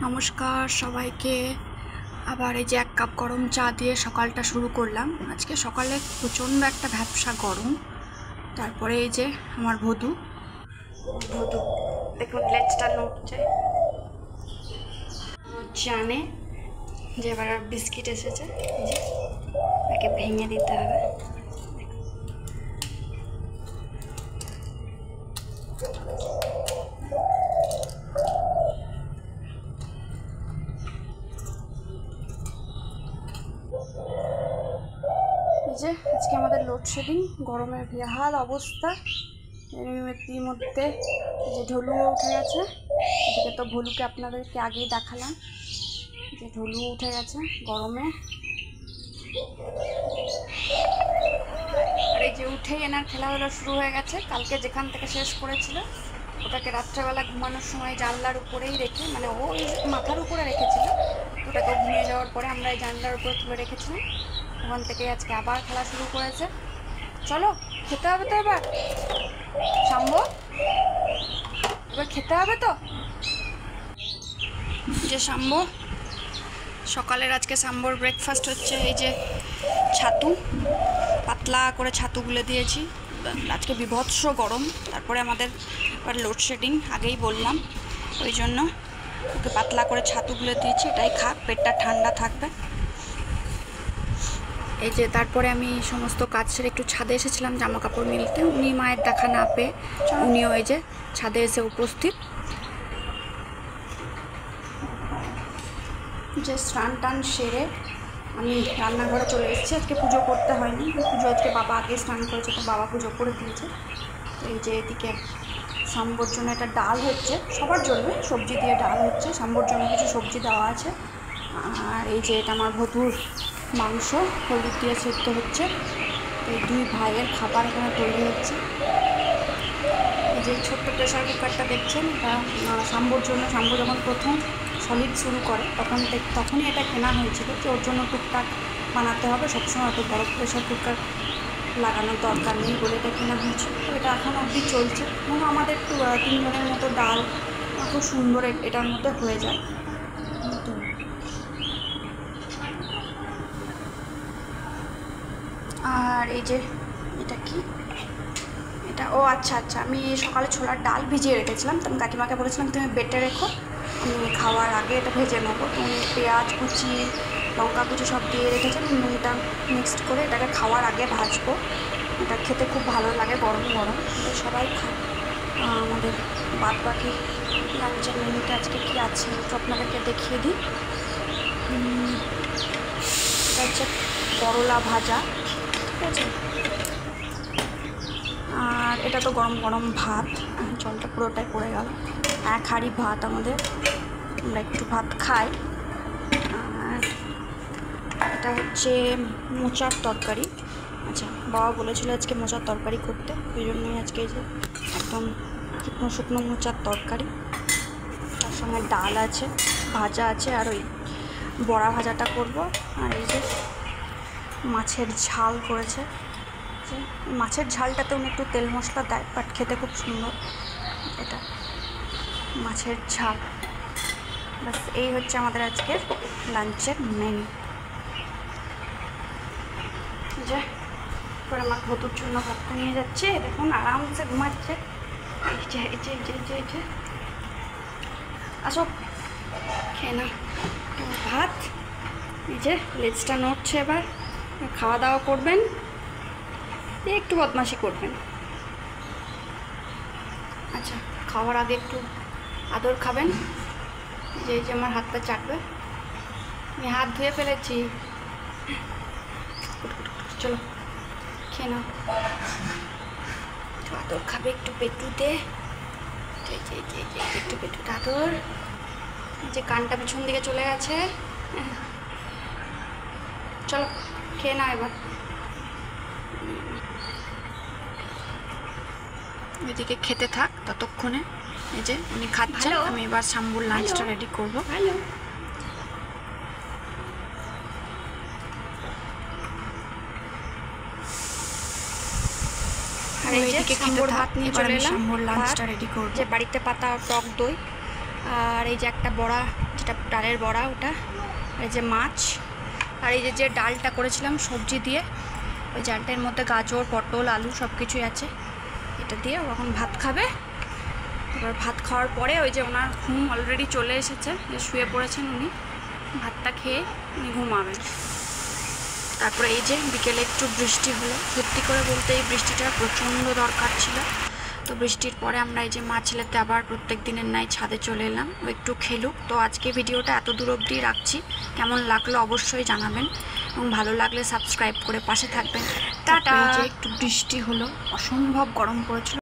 নমস্কার সবাইকে। আবার এই যে এক কাপ গরম চা দিয়ে সকালটা শুরু করলাম। আজকে সকালে প্রচণ্ড একটা ভ্যাপসা গরম। তারপরে এই যে আমার ভদু দেখুন লেজটা নড়ছে, জানে যে এবার বিস্কিট এসেছে, এই যে তাকে ভেঙে দিতে হবে। যে আজকে আমাদের লোডশেডিং, গরমের বেহাল অবস্থা। এর মধ্যে যে ঢলুও উঠে গেছে, এদিকে তো ভলুকে আপনাদেরকে আগেই দেখালাম যে ঢলুও উঠে গেছে গরমে। আর এই যে উঠেই এনার খেলাধুলা শুরু হয়ে গেছে। কালকে যেখান থেকে শেষ করেছিল ওটাকে রাত্রেবেলা ঘুমানোর সময় জানলার উপরেই রেখে, মানে ও মাথার উপরে রেখেছিল, ওটাকে ঘুমিয়ে যাওয়ার পরে আমরা এই জানলার উপরে তুলে রেখেছিলাম। ওখান থেকে আজকে আবার খেলা শুরু করেছে। চলো খেতে হবে তো, এবার শাম্বো, এবার খেতে হবে তো। যে শাম্বো, সকালের আজকে শাম্বোর ব্রেকফাস্ট হচ্ছে এই যে ছাতু, পাতলা করে ছাতু গুলে দিয়েছি। আজকে বিভৎস গরম, তারপরে আমাদের এবার লোডশেডিং, আগেই বললাম, ওই জন্য ওকে পাতলা করে ছাতু গুলে দিয়েছি। এটাই খাক, পেটটা ঠান্ডা থাকবে। এই যে তারপরে আমি সমস্ত কাজ সেরে একটু ছাদে এসেছিলাম জামা কাপড় মিলতে। উনি মায়ের দেখা না পেয়ে উনিও এই যে ছাদে এসে উপস্থিত। যে স্নান টান সেরে আমি রান্নাঘরে চলে এসেছি। আজকে পুজো করতে হয়নি, পুজো আজকে বাবা আগে স্নান করেছে, তো বাবা পুজো করে দিয়েছে। এই যে এদিকে শাম্বর জন্য একটা ডাল হচ্ছে, সবার জন্য সবজি দিয়ে ডাল হচ্ছে, শাম্বর জন্য কিছু সবজি দেওয়া আছে। আর এই যে এটা আমার ভদুর মাংস হলুদ দিয়ে সেদ্ধ হচ্ছে। এই দুই ভাইয়ের খাবার এখানে তৈরি হচ্ছে। এই যে ছোট্ট প্রেশার কুকারটা দেখছেন, এটা শাম্বর জন্য। শাম্বু যখন প্রথম সলিড শুরু করে তখনই এটা কেনা হয়েছিল, যে ওর জন্য টুকটাক বানাতে হবে, সবসময় অত বড় প্রেশার কুকার লাগানোর দরকার নেই বলে এটা কেনা হয়েছে। তো এটা এখন অবধি চলছে এবং আমাদের একটু 3 জনের মতো ডাল খুব সুন্দর এটার মধ্যে হয়ে যায়। আর এই যে এটা কি, এটা ও আচ্ছা, আমি সকালে ছোলার ডাল ভিজিয়ে রেখেছিলাম। তো আমি কাকিমাকে বলেছিলাম তুমি বেটে রেখো, আমি খাওয়ার আগে এটা ভেজে নেবো। তো উনি পেঁয়াজ কুচি, লঙ্কা কুচি সব দিয়ে রেখেছেন। নুনটা মিক্সড করে এটাকে খাওয়ার আগে ভাজবো। এটা খেতে খুব ভালো লাগে গরম গরম, সবাই খায়। আমাদের বাদ বাকি লাঞ্চের মেনুতে আজকে কী আছে একটু আপনাদেরকে দেখিয়ে দিই। এটা হচ্ছে করলা ভাজা, ঠিক আছে। আর এটা তো গরম গরম ভাত, জলটা পুরোটাই পড়ে গেল। এক হাঁড়ি ভাত আমাদের, আমরা একটু ভাত খাই। আর এটা হচ্ছে মোচার তরকারি। আচ্ছা, বাবা বলেছিল আজকে মোচার তরকারি করতে, ওই জন্যই আজকে এই যে একদম শুকনো শুকনো মোচার তরকারি, তার সঙ্গে ডাল আছে, ভাজা আছে, আর ওই বড়া ভাজাটা করব। আর এই যে মাছের ঝাল করেছে। মাছের ঝালটাতে উনি একটু তেল মশলা দেয়, বাট খেতে খুব সুন্দর। এটা মাছের ঝাল। বাস এই হচ্ছে আমাদের আজকের লাঞ্চের মেনু। যে এবার আমার ভতুর জন্য ভাতটা নিয়ে যাচ্ছে, দেখুন আরামসে ঘুমাচ্ছে। এই যে আসো খেয়ে না ভাত। এই যে লেজটা নড়ছে, এবার খাওয়া দাওয়া করবেন, একটু বদমাশি করবেন। আচ্ছা, খাওয়ার আগে একটু আদর খাবেন। যে আমার হাতটা চাটবে, আমি হাত ধুয়ে ফেলেছি। চলো খেয়ে নাও, আদর খাবে একটু পেটুতে। একটু পেটুতে আদর। যে কানটা পিছন দিকে চলে গেছে। চলো খেয়ে নাও এবার। এদিকে খেতে থাক ততক্ষণে। এই যে উনি খাচ্ছেন, আমি এবার শাম্বুর লাঞ্চটা রেডি করবো। আর এই যে শাম্বুর ভাত নিয়ে চলে এলাম, শাম্বুর লাঞ্চটা রেডি করবো। যে বাড়িতে পাতা টক দই, আর এই যে একটা বড়া যেটা ডালের বড়া ওটা, এই যে মাছ, আর এই যে ডালটা করেছিলাম সবজি দিয়ে, ওই ডালটার মধ্যে গাজর, পটল, আলু সব কিছুই আছে। এটা দিয়ে ও এখন ভাত খাবে। এবার ভাত খাওয়ার পরে ওই যে ওনার ঘুম অলরেডি চলে এসেছে, যে শুয়ে পড়েছেন উনি, ভাতটা খেয়ে উনি ঘুমাবেন। তারপরে এই যে বিকেলে একটু বৃষ্টি হলো, সত্যি করে বলতে এই বৃষ্টিটা প্রচণ্ড দরকার ছিল। তো বৃষ্টির পরে আমরা এই যে মা ছেলেতে আবার প্রত্যেক দিনের নাই ছাদে চলে এলাম, ও একটু খেলুক। তো আজকে ভিডিওটা এত দূর অবধি রাখছি, কেমন লাগলো অবশ্যই জানাবেন, এবং ভালো লাগলে সাবস্ক্রাইব করে পাশে থাকবেন। টাটা। এই যে একটু বৃষ্টি হলো, অসম্ভব গরম পড়েছিল।